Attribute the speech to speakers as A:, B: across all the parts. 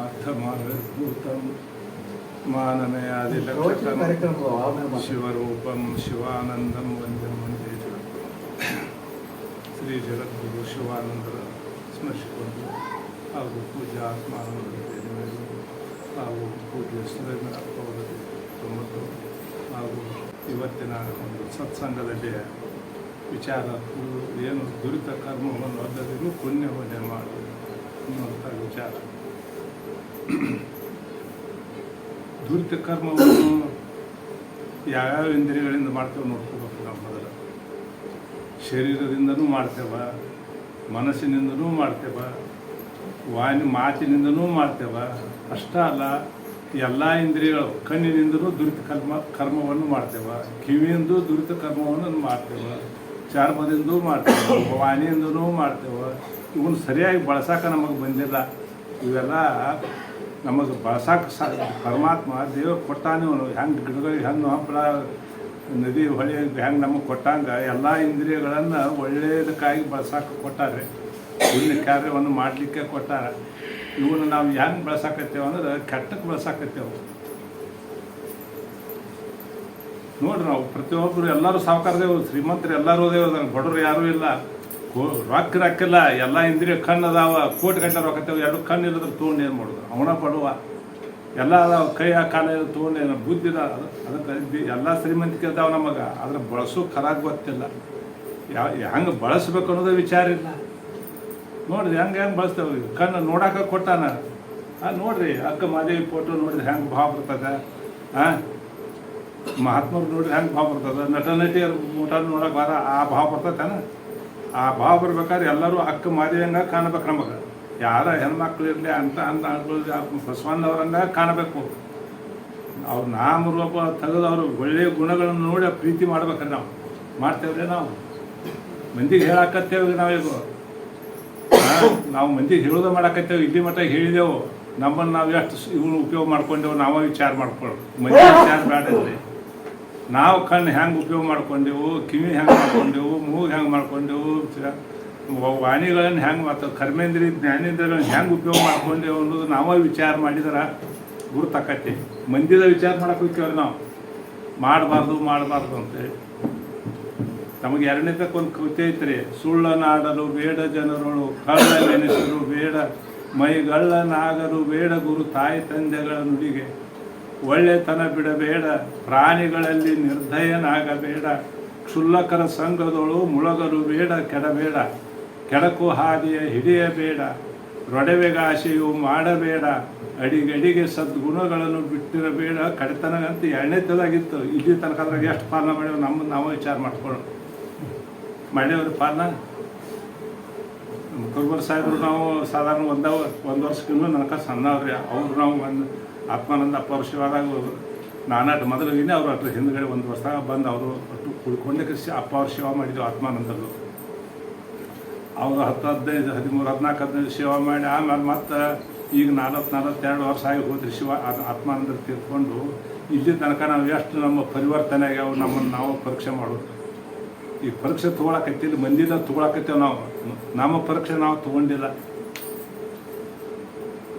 A: परमार्थमाविर्भूतं मानमयादिलक्षितं शिवरूपं शिवानन्दं वन्दे वन्दे ಶ್ರೀ ಜಗದ್ಗುರು ಶಿವಾನಂದರ ಸ್ಮರಿಸಿಕೊಂಡು ಹಾಗೂ ಪೂಜ್ಯ ಆತ್ಮಾನಂದ ಹಾಗೂ ಪೂಜ್ಯ ಸುರೇಂದ್ರ ಅವರ ಮತ್ತು ಹಾಗೂ ಇವತ್ತಿನ ಒಂದು ಸತ್ಸಂಗದಲ್ಲಿ ವಿಚಾರ ಏನು ದುರಿತ ಕರ್ಮವನ್ನು ಅಲ್ಲದಿರು ಪುಣ್ಯವನ್ನೇ ಮಾಡುವುದು ಅನ್ನುವಂಥ ವಿಚಾರ. ದುರಿತ ಕರ್ಮವನ್ನು ಯಾವ್ಯಾವ ಇಂದ್ರಿಯಗಳಿಂದ ಮಾಡ್ತೇವೆ ನೋಡ್ಕೋಬೇಕು. ನಾವು ಮೊದಲು ಶರೀರದಿಂದನೂ ಮಾಡ್ತೇವೆ, ಮನಸ್ಸಿನಿಂದನೂ ಮಾಡ್ತೇವೆ, ಮಾತಿನಿಂದನೂ ಮಾಡ್ತೇವೆ. ಅಷ್ಟೇ ಅಲ್ಲ, ಎಲ್ಲ ಇಂದ್ರಿಯಗಳು ಕಣ್ಣಿನಿಂದಲೂ ದುರಿತ ಕರ್ಮವನ್ನು ಮಾಡ್ತೇವೆ, ಕಿವಿಯಿಂದೂ ದುರಿತ ಕರ್ಮವನ್ನು ಮಾಡ್ತೇವೆ, ಚರ್ಮದಿಂದೂ ಮಾಡ್ತೇವೆ, ವಾಣಿಯಿಂದನೂ ಮಾಡ್ತೇವೆ. ಇವನು ಸರಿಯಾಗಿ ಬಳಸೋಕೆ ನಮಗೆ ಬಂದಿಲ್ಲ. ಇವೆಲ್ಲ ನಮಗೆ ಬಳಸೋಕೆ ಪರಮಾತ್ಮ ದೇವರು ಕೊಟ್ಟಾನೆ. ಅವನು ಹೆಂಗೆ ಗಿಡಗಳಿಗೆ ಹಣ್ಣು ಹಂಪಲ ನದಿ ಹೊಳೆ ಹೆಂಗೆ ನಮಗೆ ಕೊಟ್ಟಂಗೆ ಎಲ್ಲ ಇಂದ್ರಿಯಗಳನ್ನು ಒಳ್ಳೆಯದಕ್ಕಾಗಿ ಬಳಸೋಕೆ ಕೊಟ್ಟಾರೆ, ಪುಣ್ಯ ಕಾರ್ಯವನ್ನು ಮಾಡಲಿಕ್ಕೆ ಕೊಟ್ಟಾರೆ. ಇವನು ನಾವು ಹೆಂಗೆ ಬಳಸಾಕತ್ತೇವೆ ಅಂದ್ರೆ ಕೆಟ್ಟಕ್ಕೆ ಬಳಸಾಕತ್ತೇವೆ. ನೋಡ್ರಿ, ನಾವು ಪ್ರತಿಯೊಬ್ಬರು ಎಲ್ಲರೂ ಸಾವುಕಾರದೇವು, ಶ್ರೀಮಂತರು ಎಲ್ಲರೂ ಅದೇವು, ಬಡವರು ಯಾರೂ ಇಲ್ಲ. ರೊಕ್ಕಿಲ್ಲ, ಎಲ್ಲ ಇಂದ್ರಿಯ ಕಣ್ಣು ಅದಾವ, ಕೋಟಿ ಗಂಟೆ ರೊಕ್ಕತ್ತೇವೆ. ಎರಡು ಕಣ್ಣು ಇಲ್ಲದ್ರೆ ತೊಗೊಂಡು ಏನು ಮಾಡೋದು? ಅವನ ಬಡವ. ಎಲ್ಲ ಅದಾವ, ಕೈ ಕಾಲ ತೊಗೊಂಡು ಏನೋ ಬುದ್ಧಿ ಅದಕ್ಕೆ ಎಲ್ಲ ಶ್ರೀಮಂತಿಕೆ ಅದಾವ ನಮಗೆ. ಆದ್ರೆ ಬಳಸೋ ಖರಾಗ ಗೊತ್ತಿಲ್ಲ, ಹೆಂಗೆ ಬಳಸ್ಬೇಕು ಅನ್ನೋದೇ ವಿಚಾರ ಇಲ್ಲ. ನೋಡ್ರಿ ಹೆಂಗೆ ಬಳಸ್ತೇವೆ. ಕಣ್ಣು ನೋಡಾಕ ಕೊಟ್ಟಾನ. ನೋಡ್ರಿ ಅಕ್ಕ ಮಾದೇವಿ ಫೋಟೋ ನೋಡಿದ್ರೆ ಹೆಂಗೆ ಭಾವ ಬರ್ತದೆ. ಮಹಾತ್ಮರು ನೋಡ್ರಿ ಹೆಂಗೆ ಭಾವ ಬರ್ತದೆ. ನಟ ನಟಿಯರ ಊಟ ನೋಡಕ್ಕೆ ಬಾರ ಆ ಭಾವ ಬರ್ತೈತಾನ. ಆ ಭಾವ ಬರ್ಬೇಕಾದ್ರೆ ಎಲ್ಲರೂ ಅಕ್ಕ ಮಾದೇವಿಯಂಗೆ ಕಾಣಬೇಕು ನಮಗೆ. ಯಾರ ಹೆಣ್ಮಕ್ಳು ಇರಲಿ ಅಂತ ಬಸವಣ್ಣವ್ರಂಗ ಕಾಣಬೇಕು. ಅವ್ರು ನಾಮರೂಪ ತೆಗೆದವರು ಒಳ್ಳೆಯ ಗುಣಗಳನ್ನು ನೋಡಿ ಪ್ರೀತಿ ಮಾಡ್ಬೇಕ್ರಿ. ನಾವು ಮಾಡ್ತೇವ್ರಿ. ನಾವು ಮಂದಿಗೆ ಹೇಳಾಕತ್ತೇವೆ. ನಾವೀಗ ನಾವು ಮಂದಿಗೆ ಹೇಳೋದು ಮಾಡಾಕತ್ತೇವೆ. ಇಲ್ಲಿ ಮಟ್ಟ ಹೇಳಿದೆವು. ನಮ್ಮನ್ನು ನಾವು ಎಷ್ಟು ಇವನು ಉಪಯೋಗ ಮಾಡ್ಕೊಂಡೆವು ನಾವೇ ವಿಚಾರ ಮಾಡ್ಕೊಳ್ಳೋದು. ಮಂದಿ ವಿಚಾರ ಬೇಡಲ್ರಿ. ನಾವು ಕಣ್ಣು ಹೆಂಗೆ ಉಪಯೋಗ ಮಾಡ್ಕೊಂಡೆವು, ಕಿವಿ ಹೆಂಗೆ ಮಾಡ್ಕೊಂಡೆವು, ಮೂಗು ಹೆಂಗೆ ಮಾಡ್ಕೊಂಡೆವು, ವಾಣಿಗಳನ್ನು ಹೆಂಗೆ ಮತ್ತು ಕರ್ಮೇಂದ್ರಿ ಜ್ಞಾನೇಂದ್ರಗಳನ್ನ ಹೆಂಗೆ ಉಪಯೋಗ ಮಾಡ್ಕೊಂಡೆವು ಅನ್ನೋದು ನಾವೇ ವಿಚಾರ ಮಾಡಿದ್ರೆ ಗುರುತಾಕತಿ. ಮಂದಿದ ವಿಚಾರ ಮಾಡಕ್ಕೆ ಹೋಗ್ತೇವ್ರಿ ನಾವು. ಮಾಡಬಾರ್ದು ಅಂತೇಳಿ ನಮಗೆ ಎರಡನೇದಕ್ಕೆ ಒಂದು ಕವಿತೆ ಐತ್ರಿ. ಸುಳ್ಳನಾಡಲು ಬೇಡ ಜನರುಗಳು, ಕಳ್ಳ ನೆನೆಸಲು ಬೇಡ ಮೈಗಳ್ಳನಾಗಲು ಬೇಡ ಗುರು ತಾಯಿ ತಂದೆಗಳ ನುಡಿಗೆ, ಒಳ್ಳೆತನ ಬಿಡಬೇಡ ಪ್ರಾಣಿಗಳಲ್ಲಿ ನಿರ್ದಯನಾಗಬೇಡ, ಕ್ಷುಲ್ಲಕರ ಸಂಘದಳು ಮುಳಗಲು ಬೇಡ ಕೆಡಬೇಡ, ಕೆಡಕು ಹಾದಿಯ ಹಿಡಿಯಬೇಡ, ರೊಡವೆಗಾಶೆಯು ಮಾಡಬೇಡ, ಅಡಿಗಡಿಗೆ ಸದ್ಗುಣಗಳನ್ನು ಬಿಟ್ಟಿರಬೇಡ. ಕಡೆತನ ಅಂತ ಎರಡನೇದಾಗಿತ್ತು. ಇಲ್ಲಿ ತನಕ ಅದ್ರಾಗ ಎಷ್ಟು ಪಾಲನ ಮಾಡ್ಯಾವ ನಮ್ಮನ್ನು ನಾವು ವಿಚಾರ ಮಾಡ್ಕೊಳ್ಳೋ ಮಾಡ್ಯವ್ರಿ ಪಾಲನ. ಕುರುಬರ ಸಾಹೇಬರು ನಾವು ಸಾಧಾರಣ ಒಂದು ವರ್ಷಕ್ಕಿನ್ನೂ ನನಗೆ ಸಣ್ಣವ್ರಿ. ಅವರು ನಾವು ಒಂದು ಆತ್ಮಾನಂದ ಅಪ್ಪ ಅವ್ರ ಶಿವಾದಾಗ ನಾನಾಟ ಮೊದಲಿಗೆ ಅವ್ರು ಅದ್ರ ಹಿಂದ್ಗಡೆ ಒಂದು ವರ್ಷ ಬಂದು ಅವರು ಅಷ್ಟು ಕುಳ್ಕೊಂಡಕ್ಕೆ ಅಪ್ಪ ಅವ್ರ ಸೇವಾ ಮಾಡಿದ್ದೆವು ಆತ್ಮಾನಂದರು. ಅವರು 10, 15, 13, 14, 15 ಸೇವಾ ಮಾಡಿ ಆಮೇಲೆ ಮತ್ತು ಈಗ 42 ವರ್ಷ ಆಗಿ ಹೋದ್ರಿ ಆತ್ಮಾನಂದರು ತೀರ್ಕೊಂಡು. ಇಲ್ಲಿ ತನಕ ನಾವು ಎಷ್ಟು ನಮ್ಮ ಪರಿವರ್ತನೆ ಆಗ್ಯಾವ ನಮ್ಮನ್ನು ನಾವು ಪರೀಕ್ಷೆ ಮಾಡೋದು. ಈ ಪರೀಕ್ಷೆ ತೊಗೊಳಕತ್ತಿಲ್ಲ, ಮಂದಿದ ತೊಗೊಳಕತ್ತೇವೆ ನಾವು. ನಮ್ಮ ಪರೀಕ್ಷೆ ನಾವು ತೊಗೊಂಡಿಲ್ಲ.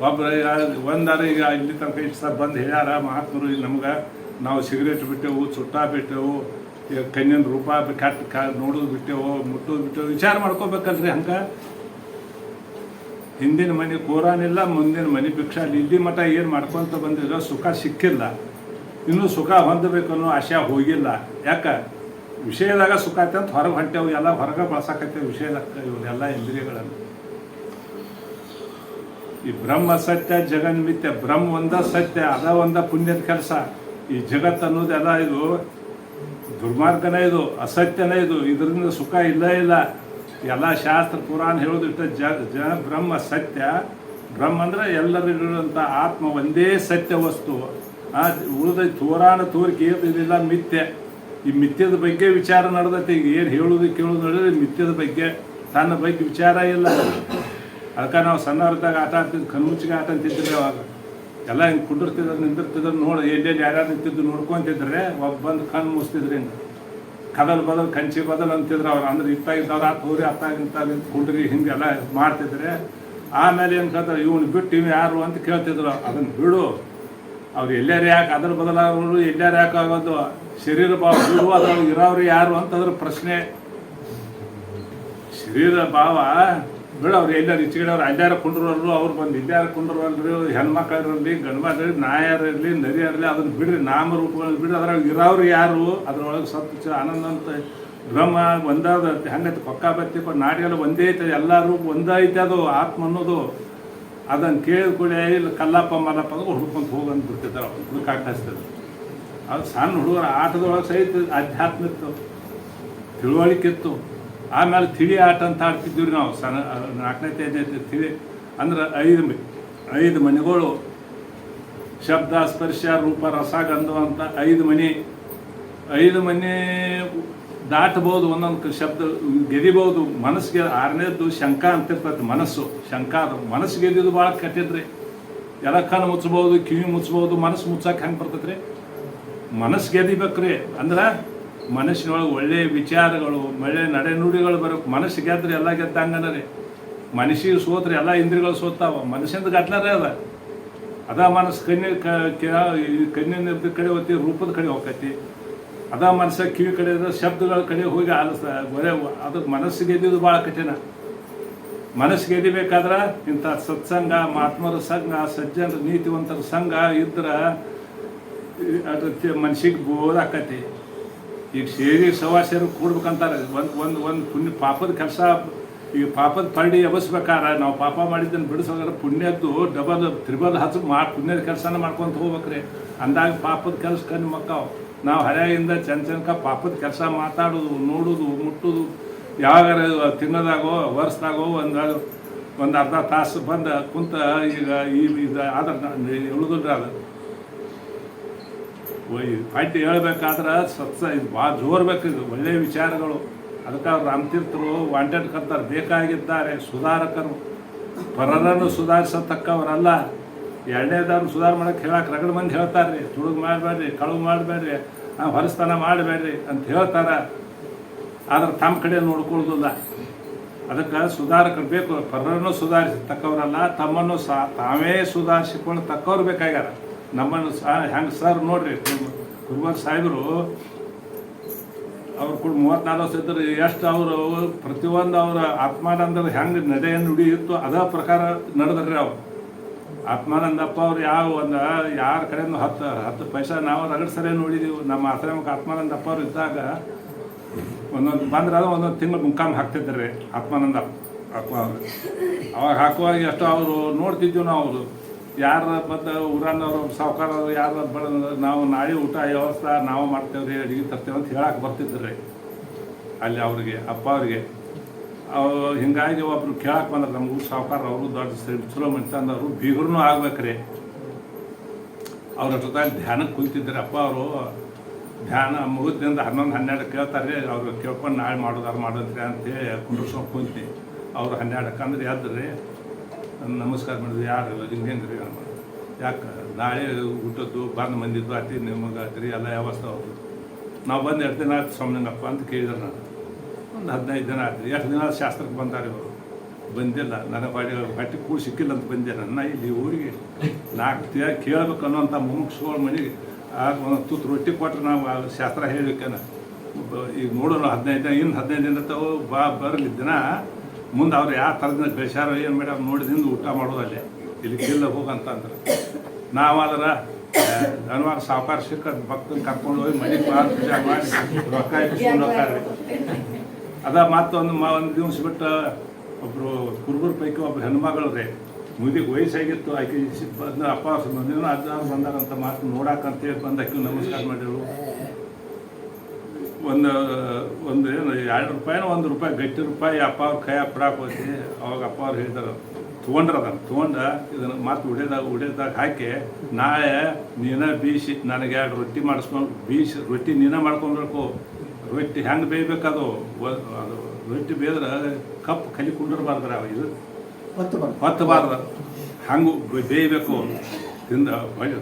A: ಒಬ್ಬರು ಒಂದಾರ ಈಗ ಇಲ್ಲಿ ತನಕ ಇಷ್ಟು ಸರ್ ಬಂದು ಹೇಳ್ಯಾರ ಮಹಾತ್ಮರು. ಈಗ ನಮ್ಗೆ ನಾವು ಸಿಗರೇಟ್ ಬಿಟ್ಟೆವು, ಚುಟ್ಟ ಬಿಟ್ಟೆವು, ಈಗ ಕನ್ಯನ ರೂಪ ಕೆಟ್ಟ ನೋಡೋದು ಬಿಟ್ಟೆವು, ಮುಟ್ಟೋದು ಬಿಟ್ಟೆವು. ವಿಚಾರ ಮಾಡ್ಕೋಬೇಕಲ್ರಿ. ಹಂಗೆ ಹಿಂದಿನ ಮನೆ ಕೋರಾನಿಲ್ಲ, ಮುಂದಿನ ಮನೆ ಭಿಕ್ಷಾ. ಇಲ್ಲಿ ಮಠ ಏನು ಮಾಡ್ಕೊತ ಬಂದಿರೋ ಸುಖ ಸಿಕ್ಕಿಲ್ಲ. ಇನ್ನೂ ಸುಖ ಹೊಂದಬೇಕು ಅನ್ನೋ ಆಶೆ ಹೋಗಿಲ್ಲ. ಯಾಕೆ ವಿಷಯದಾಗ ಸುಖ ಐತೆ ಅಂತ ಹೊರಗೆ ಹೊಂಟೇವು. ಎಲ್ಲ ಹೊರಗೆ ಬಳಸಾಕತ್ತೇವೆ ವಿಷಯದಾಗ ಇವನ್ನೆಲ್ಲ ಇಂದ್ರಿಯಗಳನ್ನು. ಈ ಬ್ರಹ್ಮ ಸತ್ಯ ಜಗನ್ಮಿತ್ಯ. ಬ್ರಹ್ಮ ಒಂದ ಸತ್ಯ, ಅದ ಒಂದ ಪುಣ್ಯದ ಕೆಲಸ. ಈ ಜಗತ್ತು ಅನ್ನೋದೆಲ್ಲ ಇದು ದುರ್ಮಾರ್ಗನೇ, ಇದು ಅಸತ್ಯನೇ. ಇದರಿಂದ ಸುಖ ಇಲ್ಲ. ಎಲ್ಲ ಶಾಸ್ತ್ರ ಪುರಾಣ ಹೇಳೋದು ಇಷ್ಟ. ಬ್ರಹ್ಮ ಸತ್ಯ. ಬ್ರಹ್ಮ ಅಂದ್ರೆ ಎಲ್ಲರಿರುವಂಥ ಆತ್ಮ ಒಂದೇ ಸತ್ಯ ವಸ್ತು. ಉಳಿದ ತೋರಾಣ ತೋರಿಕೆ ಇದಿಲ್ಲ ಮಿಥ್ಯ. ಈ ಮಿಥ್ಯದ ಬಗ್ಗೆ ವಿಚಾರ ನಡೆದೈತೆ. ಈಗ ಏನು ಹೇಳೋದು ಕೇಳೋದು ನೋಡಿದ್ರೆ ಮಿಥ್ಯದ ಬಗ್ಗೆ, ತನ್ನ ಬಗ್ಗೆ ವಿಚಾರ ಇಲ್ಲ. ಅದಕ್ಕೆ ನಾವು ಸಣ್ಣವ್ರದಾಗ ಆಟ ಆಡ್ತಿದ್ವಿ, ಕಣ್ಮುಚ್ಚಿಗೆ ಆಟ ಅಂತಿದ್ರಿ. ಅವಾಗ ಎಲ್ಲ ಹಿಂಗೆ ಕುಂಡಿರ್ತಿದ್ರು, ನಿಂದಿರ್ತಿದ್ರು. ನೋಡಿ ಎಲ್ಲೆಲ್ಲಿ ಯಾರ್ಯಾರು ನಿಂತಿದ್ದು ನೋಡ್ಕೊತಿದ್ರೆ ಒಬ್ಬ ಬಂದು ಕಣ್ಣು ಮುಚ್ತಿದ್ರಿ. ಹಿಂಗೆ ಕದಲ್ ಕಂಚಿ ಬದಲ್ ಅಂತಿದ್ರು ಅವ್ರು. ಅಂದ್ರೆ ಇತ್ತಾಗಿದ್ದವ್ರು ತೋರಿ ಅತ್ತಾಗಿಂತ ಕುಂಡ್ರಿ ಹಿಂಗೆಲ್ಲ ಮಾಡ್ತಿದ್ರೆ ಆಮೇಲೆ ಏನು ಕೇಳ್ತಾರೆ, ಇವನು ಬಿಟ್ಟು ಇವು ಯಾರು ಅಂತ ಕೇಳ್ತಿದ್ರು. ಅದನ್ನು ಬಿಡು, ಅವ್ರು ಎಲ್ಲಾರು ಯಾಕೆ ಅದ್ರ ಬದಲಾಗೋರು, ಎಲ್ಲಾರು ಯಾಕೆ ಆಗೋದು, ಶರೀರ ಭಾವ ಬಿಡು, ಅದ್ರೊಳಗೆ ಇರೋರು ಯಾರು ಅಂತಂದ್ರೆ ಪ್ರಶ್ನೆ. ಶರೀರ ಭಾವ ಬಿಡು, ಅವ್ರು ಎಲ್ಲಾರು ಈಚೆಗಡೆ ಅಲ್ಲಾರ ಕುಂಡ್ರವ್ರು, ಅವ್ರು ಬಂದು ಇಲ್ಲಾರ ಕುಂಡ್ರವಲ್ರಿ, ಹೆಣ್ಮಕ್ಳಿರಲಿ ಗಂಡ್ಮಕ್ಳಿರಲಿ ನಾಯರಿರಲಿ ನರಿಯರಲಿ, ಅದನ್ನು ಬಿಡ್ರಿ, ನಾಮರೂಪಗಳನ್ನ ಬಿಡ್ರಿ, ಅದ್ರಾಗ ಇರೋರು ಯಾರು, ಅದ್ರೊಳಗೆ ಸತ್ಯ ಆನಂದ ಅಂತ ಬ್ರಹ್ಮ ಒಂದಾದ ಹೆಂಗೈತೆ ಪಕ್ಕ ಬತ್ತಿ ನಾಡಿಗೆಲ್ಲ ಒಂದೇ ಐತೆ, ಎಲ್ಲರೂ ಒಂದೇ ಐತೆ. ಅದು ಆತ್ಮ ಅನ್ನೋದು ಅದನ್ನು ಕೇಳಿದ ಕೂಡ ಇಲ್ಲಿ ಕಲ್ಲಪ್ಪ ಮಲ್ಲಪ್ಪ ಅಂದ್ರೆ ಹುಡ್ಕೊಂತ ಹೋಗಂತ ಬಿಡ್ತಿದ್ದಾರೆ, ಹುಡುಕಾಗ್ತದೆ. ಅದು ಸಣ್ಣ ಹುಡುಗರ ಆಟದೊಳಗೆ ಸಹಿತ ಅಧ್ಯಾತ್ಮ ಇತ್ತು, ತಿಳುವಳಿಕೆ ಇತ್ತು. ಆಮೇಲೆ ತಿಳಿ ಆಟ ಅಂತ ಆಡ್ತಿದ್ವಿ ನಾವು, ಸಣ್ಣ 4ನೇ 5ನೇ ತಿಳಿ ಅಂದ್ರೆ 5 ಮನೆಗಳು, ಶಬ್ದ ಸ್ಪರ್ಶ ರೂಪ ರಸ ಗಂಧ ಅಂತ 5 ಮನೆ. 5 ಮನೆ ದಾಟಬಹುದು, ಒಂದೊಂದು ಶಬ್ದ ಗೆದಿಬಹುದು. ಮನಸ್ಸಿಗೆ 6ನೇದ್ದು ಶಂಕ ಅಂತಿರ್ತದೆ, ಮನಸ್ಸು ಶಂಕ. ಅದು ಮನಸ್ಸು ಗೆದ್ದಿದ್ದು ಭಾಳ ಕೆಟ್ಟಿದ್ರಿ. ಎಲ್ಲ ಕಣ್ಣು ಮುಚ್ಚಬಹುದು, ಕಿವಿ ಮುಚ್ಚಬಹುದು, ಮನಸ್ಸು ಮುಚ್ಚಕ್ಕೆ ಹೆಂಗೆ ಬರ್ತೈತ್ರಿ? ಮನಸ್ಸು ಗೆದಿಬೇಕ್ರಿ. ಅಂದ್ರೆ ಮನಸ್ಸಿನೊಳಗೆ ಒಳ್ಳೆಯ ವಿಚಾರಗಳು, ಒಳ್ಳೆಯ ನಡೆನುಡಿಗಳು ಬರೋಕೆ. ಮನಸ್ಸು ಗೆದ್ರೆ ಎಲ್ಲ ಗೆದ್ದಂಗನ ರೀ. ಮನಸ್ಸಿಗೆ ಸೋತ್ರೆ ಎಲ್ಲ ಇಂದ್ರಿಯಗಳು ಸೋತಾವ. ಮನಸ್ಸಿಂದ ಗಟ್ಲಾರೇ ಅದ ಮನಸ್ಸು ಕಣ್ಣಿನ ಕಡೆ ಹೋಗ್ತಿ, ರೂಪದ ಕಡೆ ಹೋಗ್ತೈತಿ. ಅದ ಮನಸ್ಸ ಕಿವಿ ಕಡೆ ಶಬ್ದಗಳ ಕಡೆ ಹೋಗಿ ಬರೇ ಅದು ಮನಸ್ಸು ಗೆದ್ದಿದ್ದು ಭಾಳ ಕಠಿಣ. ಮನಸ್ಸು ಗೆದಿಬೇಕಾದ್ರೆ ಇಂಥ ಸತ್ಸಂಗ, ಮಹಾತ್ಮರ ಸಂಘ, ಸಜ್ಜನರ ನೀತಿವಂತರ ಸಂಘ ಇದ್ರೆ ಅದು ಮನ್ಸಿಗೆ ಬೋದಾಕತಿ. ಈಗ ಸೇರಿ ಸವಾಸರು ಕೂಡ್ಬೇಕಂತಾರೆ. ಒಂದು ಪುಣ್ಯ ಪಾಪದ ಕೆಲಸ, ಈಗ ಪಾಪದ ಪರಡಿ ಎಬಸ್ಬೇಕಾರೆ ನಾವು ಪಾಪ ಮಾಡಿದ್ದನ್ನು ಬಿಡಿಸೋದ್ರೆ ಪುಣ್ಯದ್ದು ಡಬಲ್ ತ್ರಿಬಲ್ ಪುಣ್ಯದ ಕೆಲಸನ ಮಾಡ್ಕೊತ ಹೋಗ್ಬೇಕ್ರಿ. ಅಂದಾಗ ಪಾಪದ ಕೆಲಸ ಕಣ್ಣು ಮಕ್ಕಾವು. ನಾವು ಹಳೆಯಿಂದ ಚಂಚನಕ ಪಾಪದ ಕೆಲಸ ಮಾತಾಡೋದು, ನೋಡೋದು, ಮುಟ್ಟೋದು, ಯಾವಾಗಾರ ತಿನ್ನೋದಾಗೋ ವರ್ಷದಾಗೋ ಒಂದು ಅರ್ಧ ತಾಸು ಬಂದು ಕುಂತ ಈಗ ಇದು ಆದ್ರೆ ಉಳಿದ್ರಿ. ಅದು ಪಾಠ್ಯ ಹೇಳ್ಬೇಕಾದ್ರೆ ಇದು ಭಾಳ ಜೋರು ಬೇಕಿದು, ಒಳ್ಳೆಯ ವಿಚಾರಗಳು. ಅದಕ್ಕೆ ಅವ್ರು ರಾಮತೀರ್ಥರು ವಾಂಟೆಡ್ ಕರ್ತಾರೆ, ಬೇಕಾಗಿದ್ದಾರೆ ಸುಧಾರಕರು. ಪರರನ್ನು ಸುಧಾರಿಸತಕ್ಕವರಲ್ಲ, ಎರಡನೇದವ್ರು ಸುಧಾರ ಮಾಡೋಕ್ಕೆ ಹೇಳಕ್ಕೆ ರಗಡ ಮಂದಿ ಹೇಳ್ತಾರೆ ರೀ. ತುಳುಗು ಮಾಡಬೇಡ್ರಿ, ಕಳುವು ಮಾಡಬೇಡ್ರಿ, ಹೊರಸ್ತನ ಮಾಡಬೇಡ್ರಿ ಅಂತ ಹೇಳ್ತಾರೆ. ಆದ್ರೆ ತಮ್ಮ ಕಡೆ ನೋಡ್ಕೊಳ್ಳೋದಿಲ್ಲ. ಅದಕ್ಕೆ ಸುಧಾರಕರು ಬೇಕು. ಪರರನ್ನು ಸುಧಾರಿಸತಕ್ಕವರಲ್ಲ, ತಮ್ಮನ್ನು ತಾವೇ ಸುಧಾರಿಸಿಕೊಂಡು ತಕ್ಕವ್ರು ಬೇಕಾಗ್ಯಾರ. ನಮ್ಮನ್ನು ಹೆಂಗೆ ಸರ್ ನೋಡ್ರಿ, ಕುರುಬರ್ ಸಾಹೇಬರು ಅವ್ರು ಕೂಡ 34 ವರ್ಷ ಇದ್ದರು. ಎಷ್ಟು ಅವರು ಪ್ರತಿಯೊಂದು ಅವರ ಆತ್ಮಾನಂದದ ಹೆಂಗೆ ನಡೆ ನುಡಿ ಇತ್ತು ಅದೇ ಪ್ರಕಾರ ನಡೆದ್ರಿ. ಅವ್ರು ಆತ್ಮಾನಂದಪ್ಪ ಅವ್ರು ಯಾರ ಕಡೆಯಿಂದ 10 ಪೈಸಾ ನಾವು ರಗಡ ಸರಿ ನೋಡಿದ್ದೀವಿ. ನಮ್ಮ ಆಶ್ರಮಕ್ಕೆ ಆತ್ಮಾನಂದಪ್ಪ ಅವ್ರು ಇದ್ದಾಗ ಒಂದೊಂದು ಬಂದ್ರೆ ಅದು ಒಂದೊಂದು ತಿಂಗಳು ಮುಕ್ಕಾಮ್ ಹಾಕ್ತಿದ್ರಿ ಆತ್ಮಾನಂದ ಅಪ್ಪ ಅವರು. ಅವಾಗ ಹಾಕುವಾಗ ಎಷ್ಟು ಅವರು ನೋಡ್ತಿದ್ದೀವಿ ನಾವು. ಅವರು ಯಾರು ಮತ್ತು ಊರನ್ನವರು ಸಾವುಕಾರರು ಯಾರು ನಾವು ನಾಳೆ ಊಟ ವ್ಯವಸ್ಥೆ ನಾವು ಮಾಡ್ತೇವೆ ರೀ, ಅಡುಗೆ ತರ್ತೇವೆ ಅಂತ ಹೇಳಕ್ಕೆ ಬರ್ತಿದ್ರಿ ಅಲ್ಲಿ ಅವ್ರಿಗೆ, ಅಪ್ಪ ಅವ್ರಿಗೆ. ಹಿಂಗಾಗಿ ಒಬ್ರು ಕೇಳಕ್ಕೆ ಬಂದ್ರೆ ನಮಗೂ ಸಾವುಕಾರ ಅವರು ದೊಡ್ಡ ಚಲೋ ಮಂಚಂದವರು ಬೀಗರೂ ಆಗ್ಬೇಕ್ರಿ. ಅವ್ರ ಜೊತೆ ಧ್ಯಾನಕ್ಕೆ ಕುಂತಿದ್ರಿ. ಅಪ್ಪ ಅವರು ಧ್ಯಾನ ಮುಗಿದ್ರಿಂದ 11-12 ಕೇಳ್ತಾರೆ. ಅವ್ರು ಕೇಳ್ಕೊಂಡು ನಾಳೆ ಮಾಡೋದ್ರಿ ಅಂತೇಳಿ ಕುಂಡ್ರಸ್ಕೊಂಡು ಕುಂತಿ. ಅವ್ರು 12 ಅಂದ್ರೆ ಎದ್ರಿ, ನಮಸ್ಕಾರ ಮಾಡಿದ್ವಿ. ಯಾರು ಹಿಂಗೆ ರೀ ಯಾಕೆ ನಾಳೆ ಊಟದ್ದು ಬಂದು ಮಂದಿದ್ದು ಆತಿ ನಿಮಗೆ ಆತ್ರಿ ಎಲ್ಲ ವ್ಯವಸ್ಥೆ ಅವ್ರು. ನಾವು ಬಂದು 2 ದಿನ ಆಯ್ತು ಸ್ವಾಮಿನಪ್ಪ ಅಂತ ಕೇಳಿದ್ರೆ ನಾನು. ಒಂದು 15 ದಿನ ಆಯ್ತು. ಎಷ್ಟು ದಿನ ಶಾಸ್ತ್ರಕ್ಕೆ ಬಂದಾರೆ ಇವರು. ಬಂದಿಲ್ಲ, ನನಗೆ ಹೊಟ್ಟೆ ಕೂಡ ಸಿಕ್ಕಿಲ್ಲ ಅಂತ ಬಂದೆ. ನನ್ನ ಇಲ್ಲಿ ಊರಿಗೆ 4 ದಿನ ಕೇಳ್ಬೇಕು ಅನ್ನೋಂಥ ಮುಮುಕ್ಷುಗಳ ಮನೆಗೆ ಒಂದು ತುತ್ತು ರೊಟ್ಟಿ ಕೊಟ್ಟರೆ ನಾವು ಶಾಸ್ತ್ರ ಹೇಳ್ಬೇಕೇನ. ಈಗ ನೋಡೋಣ 15 ದಿನ, ಇನ್ನು 15 ದಿನ ತಾವು ಬರಲಿ ದಿನ ಮುಂದೆ ಅವ್ರು ಯಾವ ಥರದಿಂದ ಬೆಳೆಸಾರೋ ಏನು ಮಾಡಿ ಅವ್ರು ನೋಡಿದಿಂದ ಊಟ ಮಾಡೋದಲ್ಲೇ ಇಲ್ಲಿ ಕಿಲ್ಲ ಹೋಗಂತಂದ್ರೆ. ನಾವಾದ್ರೆ ಅನುವಾರ ಸಾವುಕಾರ ಸಿಕ್ಕ ಭಕ್ತನ ಕರ್ಕೊಂಡು ಹೋಗಿ ಮನೆಗೆ ಪೂಜೆ ಮಾಡಿ ರೊಕ್ಕ ಇಟ್ಕೊಂಡು ಹೋಗ್ತಾರೆ. ಅದ ಒಂದು ದಿವಸ ಬಿಟ್ಟು ಒಬ್ಬರು ಕುರುಬರ ಪೈಕಿ ಒಬ್ರು ಹೆಣ್ಮಗಳು ರೀ, ಮುದಿಗೆ ವಯಸ್ಸಾಗಿತ್ತು. ಆಕೆ ಬಂದು ಅಪ್ಪ ಮಂದಿನೂ ಅಜ್ಜಾರು ಬಂದಾರಂತ ಮಾತು ನೋಡಾಕಂತೇಳಿ ಬಂದು ಆಕೆ ನಮಸ್ಕಾರ ಮಾಡಿದ್ರು. ಒಂದು ಏನು 2 ರೂಪಾಯಿನೋ 1 ರೂಪಾಯಿ ಗಟ್ಟಿ ರೂಪಾಯಿ ಅಪ್ಪ ಅವ್ರ ಕೈ ಕೊಡಾಕ್ ಹೋಗಿ. ಅವಾಗ ಅಪ್ಪ ಅವ್ರು ಹೇಳಿದಾರೆ, ತೊಗೊಂಡ್ರ ಅದನ್ನು ಇದನ್ನು ಮಾತು ಉಡಿಯೋದಾಗ ಹಾಕಿ ನಾಳೆ ನೀನೇ ಬೀಸಿ ನನಗೆ 2 ರೊಟ್ಟಿ ಮಾಡಿಸ್ಕೊಂಡು ಬೀಸಿ ರೊಟ್ಟಿ ನೀನೇ ಮಾಡ್ಕೊಬೇಕು. ರೊಟ್ಟಿ ಹೆಂಗೆ ಬೇಯ್ಬೇಕದು, ಅದು ರೊಟ್ಟಿ ಬೇಯ್ದ್ರೆ ಕಪ್ಪು ಕಲಿ ಕುಂಡಿರ್ಬಾರ್ದ್ರ, ಇದು ಹೊತ್ತಬಾರ್ದು, ಹಂಗೆ ಬೇಯಬೇಕು. ತಿಂದ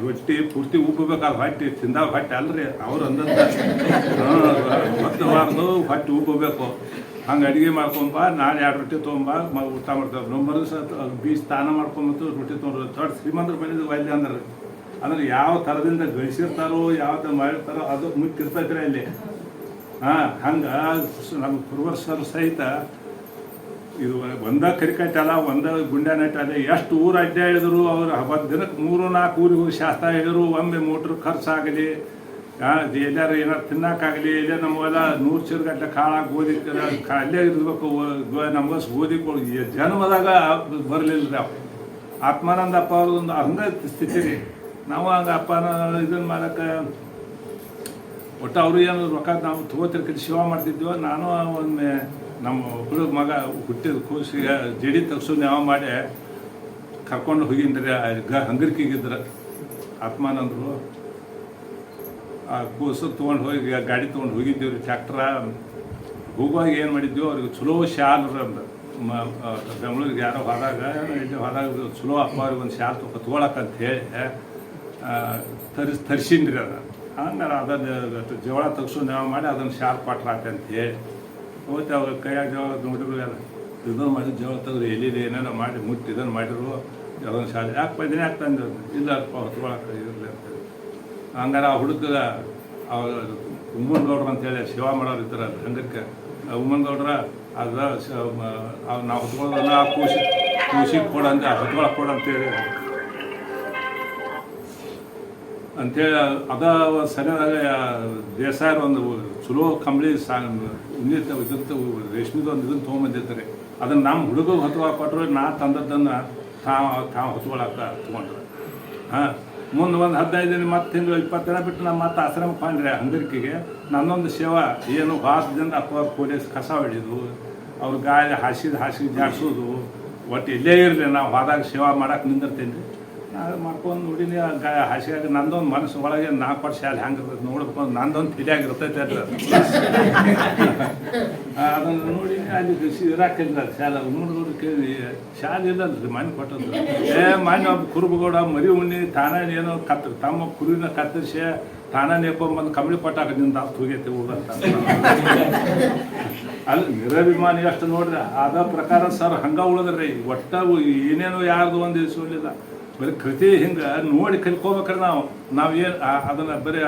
A: ರೊಟ್ಟಿ ಪೂರ್ತಿ ಉಬ್ಬಬೇಕಾದ ಹೊಟ್ಟೆ ತಿಂದಾಗ ಹೊಟ್ಟೆ ಅಲ್ರಿ ಅವ್ರು ಅಂದಂತ ಹೊತ್ತಬಾರ್ದು, ಹೊಟ್ಟೆ ಉಬ್ಬಬೇಕು. ಹಂಗೆ ಅಡುಗೆ ಮಾಡ್ಕೊಂಬ, ನಾಳೆ 2 ರೊಟ್ಟಿ ತೊಗೊಂಬ, ಊಟ ಮಾಡ್ತಾರೆ. ನಮ್ಮರು ಬೀಜ ಸ್ನಾನ ಮಾಡ್ಕೊಂಬತ್ತು ರೊಟ್ಟಿ ತೊಗೊಂಡ್ರು. ದೊಡ್ಡ ಶ್ರೀಮಂತರ ಮನೇದು ಒಳ್ಳೆ ಅಂದ್ರೆ ಯಾವ ಥರದಿಂದ ಗಳಿಸಿರ್ತಾರೋ ಯಾವ ಥರ ಮಾಡಿರ್ತಾರೋ ಅದು ಮುಖ್ಯಿರ್ತೈತ್ರಿ ಅಲ್ಲಿ. ಹಂಗೆ ನಮ್ಮ ಪೂರ್ವರ್ಸರು ಸಹಿತ ಇದು ಒಂದ ಕರಿಕಟ್ಟಲ್ಲ, ಒಂದ ಗುಂಡ್ಯಾ ನಟ್ಟಲ್ಲ, ಎಷ್ಟು ಊರು ಅಡ್ಡಾಡಿದ್ರು ಅವ್ರು 10 ದಿನಕ್ಕೆ 3-4 ಊರಿಗೆ ಹೋಗಿ ಶಾಸ್ತ್ರ ಹೇಳಿದ್ರು. ಒಮ್ಮೆ ಮೋಟ್ರ್ ಖರ್ಚಾಗಲಿ, ಎಲ್ಲಾರು ಏನಾರು ತಿನ್ನಕ್ಕಾಗಲಿ, ಎಲ್ಲೇ ನಮಗೆಲ್ಲ 100 ಚೀಲಗಟ್ಟಲೆ ಕಾಳಾಗಿ ಗೋಧಿ ಅಲ್ಲೇ ಇರಬೇಕು. ನಮ್ಗೆ ಗೋಧಿ ಜನ್ಮದಾಗ ಬರಲಿಲ್ಲ ರೀ ಅವು. ಆತ್ಮಾನಂದ ಅಪ್ಪ ಅವ್ರದ್ದೊಂದು ಹಂಗೆ ಸ್ಥಿತಿ ರೀ. ನಾವು ಹಂಗೆ ಅಪ್ಪನ ಇದನ್ನು ಮಾಡೋಕ್ಕೆ ಒಟ್ಟು ಅವರು ಏನು ರೊಕ್ಕ ನಾವು ತಗೋತಿರ್ಕಿ ಸೇವಾ ಮಾಡ್ತಿದ್ವೋ. ನಾನು ಒಮ್ಮೆ ನಮ್ಮ ಹುಡುಗ ಮಗ ಹುಟ್ಟಿದ ಕೂಸಿಗೆ ಜಡಿ ತಗ್ಸು ಯಾವ ಮಾಡಿ ಕರ್ಕೊಂಡು ಹೋಗಿನ್ರಿ. ಹಂಗರ್ಕಿಗಿದ್ರೆ ಆತ್ಮಾನಂದರು ಆ ಕೂಸು ತೊಗೊಂಡು ಹೋಗಿ ಗಾಡಿ ತೊಗೊಂಡು ಹೋಗಿದ್ದೀವಿ ರೀ. ಟ್ಯಾಕ್ಟ್ರ ಹೋಗುವಾಗ ಏನು ಮಾಡಿದ್ವಿ, ಅವ್ರಿಗೆ ಚಲೋ ಶಾಲ್ರಿ ಅಂದ್ರೆ ಬೆಂಗಳೂರಿಗೆ ಯಾರೋ ಹೋದಾಗ ಚಲೋ ಅಪ್ಪ ಅವ್ರಿಗೆ ಒಂದು ಶಾಲ್ ತೊಗೊಳಕ್ಕಂತ ಹೇಳಿ ತರಿಸಿನ್ರಿ. ಅದು ಹಂಗೆ ಅದನ್ನು ಜವಳ ತಗ್ಸು ನಾವು ಮಾಡಿ ಅದನ್ನು ಶಾಲ್ ಕೊಟ್ರ ಅಂತ ಹೇಳಿ ಹೋಗ್ತೆ. ಅವ್ರ ಕೈಯಾಗ ಜವಳ ನೋಡಿದ್ರು ಎಲ್ಲ ಇದನ್ನು ಮಾಡಿ ಜವಳ ತೆಗೆದು ಎಲ್ಲಿದೆ ಏನೇನೋ ಮಾಡಿ ಮುಟ್ಟಿ ಇದನ್ನು ಮಾಡಿದ್ರು. ಅದೊಂದು ಶಾಲೆ ಯಾಕೆ ಬಂದಿನಿ ಯಾಕೆ ತಂದು ಇಲ್ಲ ಹೊತ್ಕೊಳಕ್ಕೆ ಇರಲಿ ಅಂತ. ಹಂಗಾರೆ ಆ ಹುಡುಗ ಉಮ್ಮನಗೌಡ್ರು ಅಂತೇಳಿ ಸೇವಾ ಮಾಡೋರು ಇದ್ದಾರೆ ಹಂಗಕ್ಕೆ. ಉಮ್ಮನಗೌಡ್ರ ಅದು ನಾವು ಹೊತ್ಕೊಳ್ಳೋದನ್ನ ಕೂಸಿ ಕೊಡಂತ ಹೊತ್ಕೊಳಕ್ಕೆ ಕೊಡ ಅಂತೇಳಿ ಅದ ಸರಿಯಾದಾಗ ದೇಸಾಯರ ಒಂದು ಚಲೋ ಕಂಬಳಿ ಉನ್ನತ ಇದಂತ ರೇಷ್ಮೆದು ಒಂದು ಇದನ್ನು ತೊಗೊಂಬಂದಿರ್ತಾರೆ. ಅದನ್ನು ನಮ್ಮ ಹುಡುಗ ಹೊತ್ಕೊಳಕ್ಕೆ ಕೊಟ್ಟರು, ನಾ ತಂದದ್ದನ್ನು ತಾವು ಹೊತ್ಕೊಳಕ್ಕೆ ತೊಗೊಂಡ್ರೆ. ಮುಂದೆ ಒಂದು 15 ದಿನ ಮತ್ತು ತಿಂಗಳು 20 ದಿನ ಬಿಟ್ಟು ನಮ್ಮ ಮತ್ತೆ ಆಶ್ರಮಕ್ಕೆ ಹೊಂಡ್ರೆ ಹಂಗರಿಕೆಗೆ. ನನ್ನೊಂದು ಸೇವಾ ಏನು ವಾರದಿಂದ ಅಪ್ಪ ಪೊಲೀಸ್ ಕಸ ಹೊಡಿದು ಅವ್ರ ಗಾಳಿ ಹಾಸಿಗೆ ಜಾಡ್ಸೋದು. ಒಟ್ಟು ಎಲ್ಲೇ ಇರಲಿ ನಾವು ಹೋದಾಗ ಸೇವಾ ಮಾಡೋಕೆ ನಿಂದಿರ್ತೀನಿ ರೀ. ನಾನು ಮಾಡ್ಕೊಂಡು ನೋಡಿನಿ ಹಾಸಿಗೆ ನಂದೊಂದು ಮನಸ್ಸು ಒಳಗೆ 4 ವರ್ಷ ಶಾಲೆ ಹೆಂಗೆ ಇರ್ತೈತೆ ನೋಡ್ಬೇಕು, ನಂದೊಂದು ತಿಳಿಯಾಗಿರ್ತೈತೆ ಅಲ್ಲ. ಅದನ್ನು ನೋಡಿ ಅಲ್ಲಿ ಇರಾಕಿಲ್ಲ ಶಾಲೆ ಉಮ್ಮನಗೌಡ್ರು ಕೇಳಿ ಶಾಲೆ ಇಲ್ಲಲ್ರಿ ಮನೆ ಕೊಟ್ಟದ್ದು. ಮನೆ ಒಬ್ಬ ಕುರುಬಗೌಡ ಮರಿ ಉಣ್ಣಿ ತಾನೇ ಏನೋ ತಮ್ಮ ಕುರಿನ ಕತ್ತರಿಸಿ ತಾನೇ ನೇಕೊಂಬಂದು ಕಂಬಳಿ ಕೊಟ್ಟಾಕ ನಿಂದ ಹೋಗೈತೆ ಊರಂತ. ಅಲ್ಲಿ ನಿರಭಿಮಾನಿ ಅಷ್ಟು ನೋಡ್ರಿ. ಅದ ಪ್ರಕಾರ ಸರ್ ಹಂಗೆ ಉಳಿದ್ರಿ. ಒಟ್ಟ ಏನೇನೋ ಯಾರ್ದು ಒಂದು ಇಳಿಸಲಿಲ್ಲ. ಬರೀ ಕೃತಿ ಹಿಂಗೆ ನೋಡಿ ಕಲ್ಕೋಬೇಕ್ರೆ ನಾವೇನು ಅದನ್ನು ಬರೀ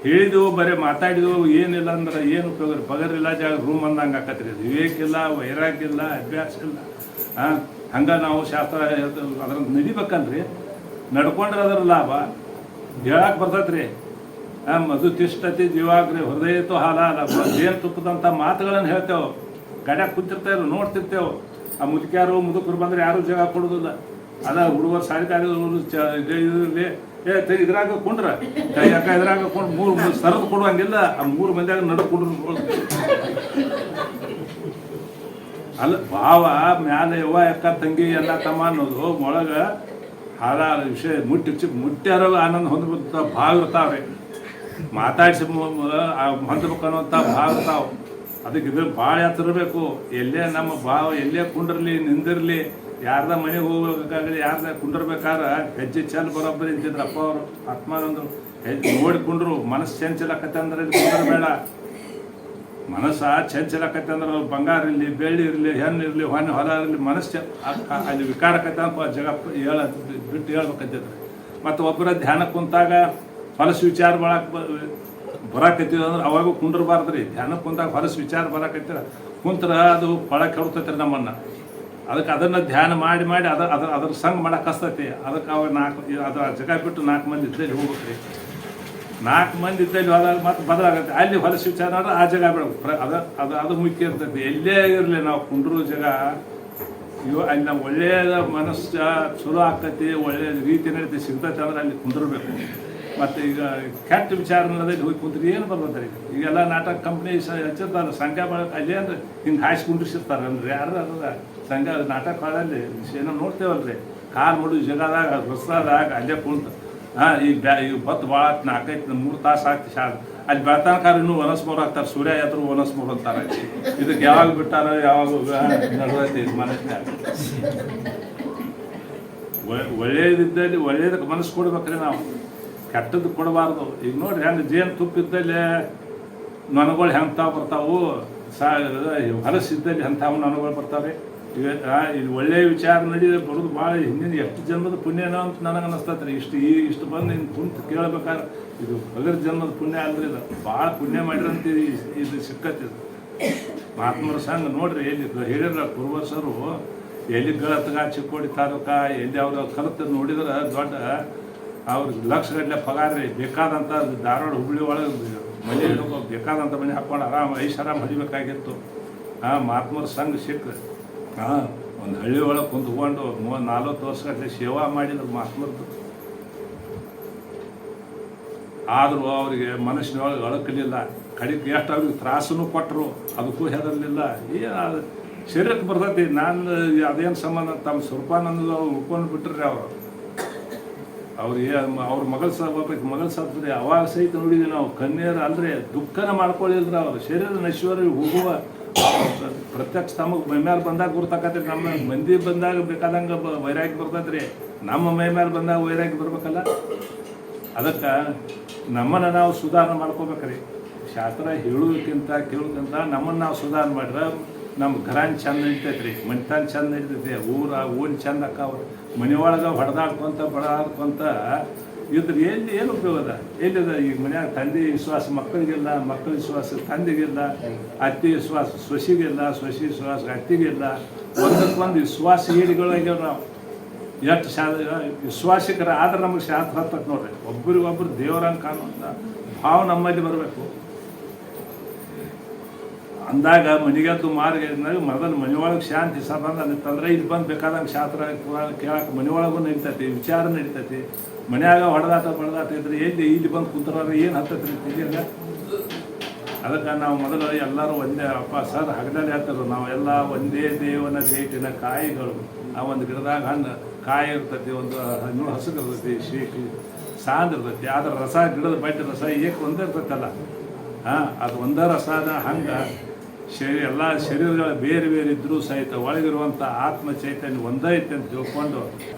A: ಹೇಳಿದೆವು, ಬರೀ ಮಾತಾಡಿದೆವು, ಏನಿಲ್ಲ ಅಂದ್ರೆ ಏನು ಉಪಯೋಗ. ಬಗರಿಲ್ಲ ಜಾಗ ರೂಮ್ ಅಂದಂಗೆ ಆಕತ್ರಿ. ಅದು ವಿವೇಕಿಲ್ಲ, ವೈರಾಗ್ಯಿಲ್ಲ, ಅಭ್ಯಾಸ ಇಲ್ಲ. ಹಂಗೆ ನಾವು ಶಾಸ್ತ್ರ ಅದ್ರ ನಡಿಬೇಕಲ್ರಿ. ನಡ್ಕೊಂಡ್ರೆ ಅದ್ರ ಲಾಭ ಹೇಳಕ್ಕೆ ಬರ್ತೈತ್ರಿ. ಮಧು ತಿಷ್ಟತಿ ಜೀವಾಗ್ರಿ ಹೃದಯತ್ತು ಹಾಲ ಜೇನು ತುಪ್ಪದಂಥ ಮಾತುಗಳನ್ನು ಹೇಳ್ತೇವೆ. ಗಡ್ಯಾಗ ಕುಂತಿರ್ತೇವೆ ನೋಡ್ತಿರ್ತೇವೆ. ಆ ಮುದುಕರು ಬಂದರೆ ಯಾರೂ ಜಾಗ ಕೊಡೋದಿಲ್ಲ. ಅದ ಹುಡುಗರು ಸಾರಿಕಾರಿ ಇದ್ರಲ್ಲಿ ಇದ್ರಾಗ ಕೊಂಡ್ರ ಯಾಕ ಇದ್ರಾಗ ಕೊಂಡು 3 ಸರದು ಕೊಡುವಂಗಿಲ್ಲ. ಆ 3 ಮಂದಿಯಾಗ ನಡು ಕೊಡ್ರು ಅಲ್ಲ. ಭಾವ ಮ್ಯಾಲೆ ಯವ್ವ ಅಕ್ಕ ತಂಗಿ ಎಲ್ಲ ತಮ್ಮ ಅನ್ನೋದು ಒಳಗೆ ಹಾಲ ವಿಷಯ ಮುಟ್ಟ್ಯಾರೋ ಆನಂದ ಹೊಂದ್ಬೇಕ ಭಾವ ಇರ್ತಾವ್ರಿ. ಮಾತಾಡಿಸಿ ಹೊಂದ್ಬೇಕು ಅನ್ನೋಂಥ ಭಾವ ಇರ್ತಾವೆ. ಅದಕ್ಕೆ ಇದ್ರ ಭಾಳ ಎತ್ತರಬೇಕು. ಎಲ್ಲೇ ನಮ್ಮ ಭಾವ ಎಲ್ಲೇ ಕುಂಡ್ರಲಿ ನಿಂದಿರಲಿ, ಯಾರ್ದ ಮನೆಗೆ ಹೋಗ್ಬೇಕಾಗಲಿ, ಯಾರ್ದ ಕುಂಡಿರ್ಬೇಕಾದ್ರೆ ಹೆಜ್ಜೆ ಚೆಲ್ ಬರೋಬ್ಬರಿ ಅಂತಿದ್ರು ಅಪ್ಪ ಅವರು. ಆತ್ಮಾನಂದರು ನೋಡಿಕೊಂಡ್ರು ಮನಸ್ಸು ಚಂಚಲಕತ್ತೆ ಅಂದ್ರೆ ಕುಂಡರಬೇಡ. ಮನಸ್ಸು ಚಂಚಲಕತ್ತೆ ಅಂದ್ರೆ ಬಂಗಾರ ಇರಲಿ, ಬೆಳ್ಳಿ ಇರಲಿ, ಹೆಣ್ಣು ಇರಲಿ, ಹೊಲ ಇರಲಿ, ಮನಸ್ಸು ಅಲ್ಲಿ ವಿಕಾರಕತ್ತೆ ಅಂತ ಜಗ ಬಿಟ್ಟು ಹೇಳ್ಬೇಕಂತಿದ್ರು. ಮತ್ತು ಒಬ್ಬರ ಧ್ಯಾನಕ್ಕೆ ಕುಂತಾಗ ಹೊಲಸು ವಿಚಾರ ಬರಾಕತ್ತೀವಿ ಅಂದ್ರೆ ಅವಾಗ ಕುಂಡ್ರಬಾರ್ದ್ರಿ. ಧ್ಯಾನಕ್ಕೆ ಕುಂತಾಗ ಹೊಲಸು ವಿಚಾರ ಬರಾಕತ್ತೀರ ಕುಂತ್ರ ಅದು ಕೊಳ ಕೆಡ್ತೈತ್ರಿ ನಮ್ಮನ್ನು. ಅದಕ್ಕೆ ಅದನ್ನು ಧ್ಯಾನ ಮಾಡಿ ಅದ್ರ ಸಂಘ ಮಾಡಕ್ಕೆ ಹಸ್ತೈತಿ. ಅದಕ್ಕೆ ಅವಾಗ 4 ಅದು ಜಗ ಬಿಟ್ಟು 4 ಮಂದಿ ಇದ್ದಲ್ಲಿ ಹೋಗ್ಬೇಕ್ರಿ. 4 ಮಂದಿ ಇದ್ದಲ್ಲಿ ಹೋದಾಗ ಮತ್ತೆ ಬದಲಾಗತ್ತೆ. ಅಲ್ಲಿ ಹೊಲಸು ವಿಚಾರ ಅಂದ್ರೆ ಆ ಜಾಗ ಬಿಡಬೇಕು. ಅದು ಮುಖ್ಯ ಇರ್ತೈತಿ. ಎಲ್ಲೇ ಇರಲಿ ನಾವು ಕುಂಡ್ರು ಜಾಗ ಅಲ್ಲಿ ನಾವು ಒಳ್ಳೆಯದ ಮನಸ್ಸು ಚಲೋ ಆಗ್ತೈತಿ, ಒಳ್ಳೆಯ ರೀತಿ ನಡೀತಿ ಸಿಗ್ತೈತೆ ಅಂದ್ರೆ ಅಲ್ಲಿ ಕುಂದಿರ್ಬೇಕು. ಮತ್ತು ಈಗ ಕೆಟ್ಟ ವಿಚಾರದಲ್ಲಿ ಹೋಗಿ ಕುಂತ್ರಿ ಏನು ಬರ್ತೈತೆ. ಈಗೆಲ್ಲ ನಾಟಕ ಕಂಪ್ನಿ ಹಚ್ಚಿರ್ತಾರೆ ಸಂಘ ಬಳಕೆ ಅಲ್ಲಿ ಅಂದ್ರೆ ಹಿಂಗೆ ಹಾಯಿಸ್ಕೊಂಡಿರ್ತಾರೆ ಅಂದ್ರೆ ಯಾರು ಅದ ಸಂಘ ನಾಟಕ ಹಾಳಲ್ಲಿ ಏನೋ ನೋಡ್ತೇವಲ್ರಿ. ಕಾಲು ಮುಡು ಜಗದಾಗ ಹೊಸದಾಗ ಅಲ್ಲೇ ಕುಂತು ಈಗ ಬತ್ತು ಭಾಳ 4-5-3 ತಾಸು ಆಗ್ತಿ ಶಾಲೆ ಅಲ್ಲಿ ಬೆಳತನಕಾರ ಇನ್ನೂ ಒನಸ್ಮೂರು ಆಗ್ತಾರೆ. ಸೂರ್ಯ ಎದ್ರು ಒನಸ್ಮೂರು ಅಂತಾರೆ. ಇದಕ್ಕೆ ಯಾವಾಗ ಬಿಟ್ಟಾರ ಯಾವಾಗ ನಡ್ದೈತಿ ಮನಸ್ಸಿನಾಗ. ಒಳ್ಳೇದಿದ್ದಲ್ಲಿ ಒಳ್ಳೇದಕ್ಕೆ ಮನಸ್ಸು ಕೊಡ್ಬೇಕ್ರಿ ನಾವು, ಕೆಟ್ಟದ್ದು ಕೊಡಬಾರ್ದು. ಈಗ ನೋಡ್ರಿ ಹೆಂಗೆ ಜೇನು ತುಪ್ಪ ಇದ್ದಲ್ಲಿ ನೊಣಗಳು ಹೆಂಗೆ ಬರ್ತಾವು, ಹೊಲಸಿದ್ದಲ್ಲಿ ಅಂಥವನ್ನ ಅನುಭವ ಬರ್ತಾವೆ. ಇದು ಒಳ್ಳೆಯ ವಿಚಾರ ನಡೀಲಿ ಬರೋದು ಭಾಳ ಹಿಂದಿನ ಎಷ್ಟು ಜನ್ಮದ ಪುಣ್ಯನೋ ಅಂತ ನನಗೆ ಅನ್ನಿಸ್ತೈತೆ ರೀ. ಇಷ್ಟು ಬಂದು ನಿನ್ನ ಕುಂತು ಕೇಳ್ಬೇಕಾದ್ರೆ ಇದು ಹಗರ ಜನ್ಮದ ಪುಣ್ಯ ಅಲ್ರಿ, ಇದು ಭಾಳ ಪುಣ್ಯ ಮಾಡಿರಂತ ಇದು ಸಿಕ್ಕತ್ತಿದು. ಮಹಾತ್ಮರ ಸಂಘ ನೋಡ್ರಿ ಎಲ್ಲಿ ಹೇಳಿರ ಪೂರ್ವಸರು ಎಲ್ಲಿ ಗಳತ್ಗ ಚಿಕ್ಕೋಡಿ ತಾಲೂಕ ಎಲ್ಲಿ ಅವ್ರು ಕಲಿತು ನೋಡಿದ್ರೆ ದೊಡ್ಡ ಅವ್ರಿಗೆ ಲಕ್ಷಗಟ್ಟಲೆ ಪಗಾರ ರೀ. ಬೇಕಾದಂಥ ಧಾರವಾಡ ಹುಬ್ಬಳ್ಳಿ ಒಳಗೆ ಮನೆ ಬೇಕಾದಂಥ ಮನೆ ಹಾಕ್ಕೊಂಡು ಐಷಾರಾಮ್ ಹೊಡಿಬೇಕಾಗಿತ್ತು. ಮಹಾತ್ಮರ ಸಂಘ ಸಿಕ್ಕರೆ ಒಂದು ಹಳ್ಳಿ ಒಳಗೆ ಕುಂತ್ಕೊಂಡು 40 ವರ್ಷಗಟ್ಟಲೆ ಸೇವಾ ಮಾಡಿದ್ರು ಮಹಾತ್ಮರದ್ದು. ಆದರೂ ಅವರಿಗೆ ಮನಸ್ಸಿನೊಳಗೆ ಅಳಕಲಿಲ್ಲ. ಕಡಿಗೆ ಎಷ್ಟು ಅವ್ರಿಗೆ ತ್ರಾಸೂ ಕೊಟ್ಟರು, ಅದಕ್ಕೂ ಹೆದರಲಿಲ್ಲ. ಏನು ಶರೀರಕ್ಕೆ ಬರ್ತೈತಿ, ನಾನು ಅದೇನು ಸಂಬಂಧ ತಮ್ಮ ಸ್ವರೂಪಾನಂದ ಅವ್ರು ಉಳ್ಕೊಂಡು ಬಿಟ್ರಿ. ಅವ್ರಿಗೆ ಅವ್ರ ಮಗಳ ಸತ್ರಿ ಅವಾಗ ಸಹಿತ ನೋಡಿದ್ವಿ ನಾವು. ಕಣ್ಣೀರು ಅಲ್ರಿ ದುಃಖನ ಮಾಡ್ಕೊಳ್ಳಿಲ್ರಿ. ಅವ್ರು ಶರೀರ ನಶ್ವರ ಹೋಗುವ ಪ್ರತ್ಯಕ್ಷ ತಮಗೆ ಮೈ ಮೇಲೆ ಬಂದಾಗ ಗುರ್ತಕತ್ರಿ. ನಮ್ಮ ಮಂದಿ ಬಂದಾಗ ಬೇಕಾದಂಗೆ ವೈರಾಗ್ಯ ಬರ್ತೈತ್ರಿ. ನಮ್ಮ ಮೈ ಮೇಲೆ ಬಂದಾಗ ವೈರಾಗ್ಯ ಬರ್ಬೇಕಲ್ಲ. ಅದಕ್ಕೆ ನಮ್ಮನ್ನು ನಾವು ಸುಧಾರಣೆ ಮಾಡ್ಕೋಬೇಕ್ರಿ. ಶಾಸ್ತ್ರ ಹೇಳೋದಕ್ಕಿಂತ ಕೇಳೋದಕ್ಕಿಂತ ನಮ್ಮನ್ನು ನಾವು ಸುಧಾರಣೆ ಮಾಡಿದ್ರೆ ನಮ್ಮ ಘರಾನ್ ಚಂದ ನಡಿತೈತೆ ರೀ, ಮನಿತಾನ ಚಂದ ನಡಿತೈತೆ, ಊರು ಚಂದ ಅಕ್ಕಾವ. ಮನೆಯೊಳಗೆ ಹೊಡೆದಾಡ್ಕೊಂತ ಬಡಾಡ್ಕೊಂತ ಇದ್ರೆ ಏನು ಉಪಯೋಗ ಅದ? ಎಲ್ಲಿದ? ಈಗ ಮನ್ಯಾಗ ತಂದೆ ವಿಶ್ವಾಸ ಮಕ್ಕಳಿಗಿಲ್ಲ, ಮಕ್ಕಳ ವಿಶ್ವಾಸ ತಂದೆಗಿಲ್ಲ, ಅತ್ತಿ ವಿಶ್ವಾಸ ಸೊಸಿಗಿಲ್ಲ, ಸೊಸಿ ವಿಶ್ವಾಸ ಅತ್ತಿಗಿಲ್ಲ. ಒಂದಕ್ಕೊಂದು ವಿಶ್ವಾಸ ಹೇಳಿಗಳಾಗ್ಯಾವ. ನಾವು ಎಷ್ಟು ವಿಶ್ವಾಸಿಕರ ಆದ್ರೆ ನಮಗೆ ಶಾಸ್ತ್ರ ಹತ್ತಕ್ಕೆ ನೋಡ್ರಿ. ಒಬ್ಬರಿಗೊಬ್ಬರು ದೇವರಂಗೆ ಕಾಣುವಂಥ ಭಾವ ನಮ್ಮಲ್ಲಿ ಬರಬೇಕು. ಅಂದಾಗ ಮನೆಗೆದ್ದು ಮಾರ್ಗದಾಗ ಮೊದಲು ಮನೆಯೊಳಗೆ ಶಾಂತಿ ಸಮಾಧಾನ ಇತ್ತಂದ್ರೆ ಇಲ್ಲಿ ಬಂದು ಬೇಕಾದಂಗೆ ಶಾಸ್ತ್ರ ಕೇಳಕ್ಕೆ ಮನೆಯೊಳಗೂ ನಡೀತೈತಿ, ವಿಚಾರ ನಡೀತೈತಿ. ಮನ್ಯಾಗ ಹೊಡೆದಾಟ ಬಡದಾಟ ಇದ್ರೆ ಇಲ್ಲಿ ಬಂದು ಕುಂತ್ರೆ ಏನು ಹತ್ತೈತಿ ತಿಳಿಯಲ್ಲ. ಅದಕ್ಕೆ ನಾವು ಮೊದಲು ಎಲ್ಲರೂ ಒಂದೇ ಅಪ್ಪ ಸರ್ ಹಗಲಲ್ಲಿ ಹೇಳ್ತಾರೆ, ನಾವೆಲ್ಲ ಒಂದೇ ದೇವನ ಬೇಟಿನ ಕಾಯಿಗಳು. ಆ ಒಂದು ಗಿಡದಾಗ ಹಣ್ಣು ಕಾಯಿ ಇರ್ತೈತಿ, ಒಂದು ಹಣ್ಣು ಹಸುರು ಇರ್ತೈತಿ, ಶೇಖಿ ಸಾಂದ್ ಇರ್ತೈತಿ. ಅದ್ರ ರಸ ಗಿಡದ ಬಡ್ಡಿ ರಸ ಏಕೆ ಒಂದೇ ಇರ್ತೈತಲ್ಲ, ಅದು ಒಂದೇ ರಸನ ಹಂಗೆ ಎಲ್ಲ ಶರೀರಗಳ ಬೇರೆ ಬೇರೆ ಇದ್ದರೂ ಸಹಿತ ಒಳಗಿರುವಂಥ ಆತ್ಮ ಚೈತನ್ಯ ಒಂದೇ ಐತೆ ಅಂತ ತಿಳ್ಕೊಂಡು